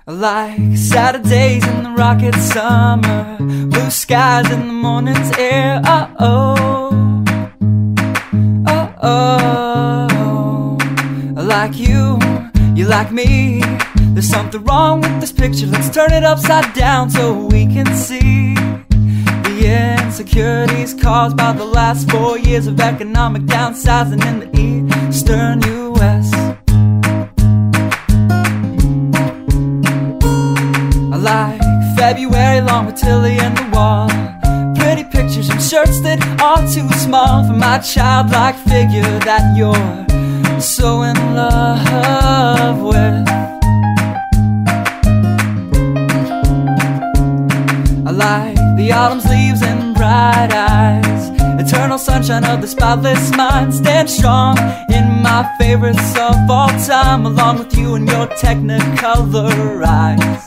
Like Saturdays in the rocket summer, blue skies in the morning's air. Oh, oh, oh, oh. Like you like me. There's something wrong with this picture. Let's turn it upside down so we can see the insecurities caused by the last 4 years of economic downsizing in the eastern U.S. Like February long with Tilly and the wall, pretty pictures and shirts that are too small for my childlike figure that you're so in love with. I like the autumn's leaves and bright eyes, eternal sunshine of the spotless mind. Stand strong in my favorites of all time, along with you and your technicolor eyes.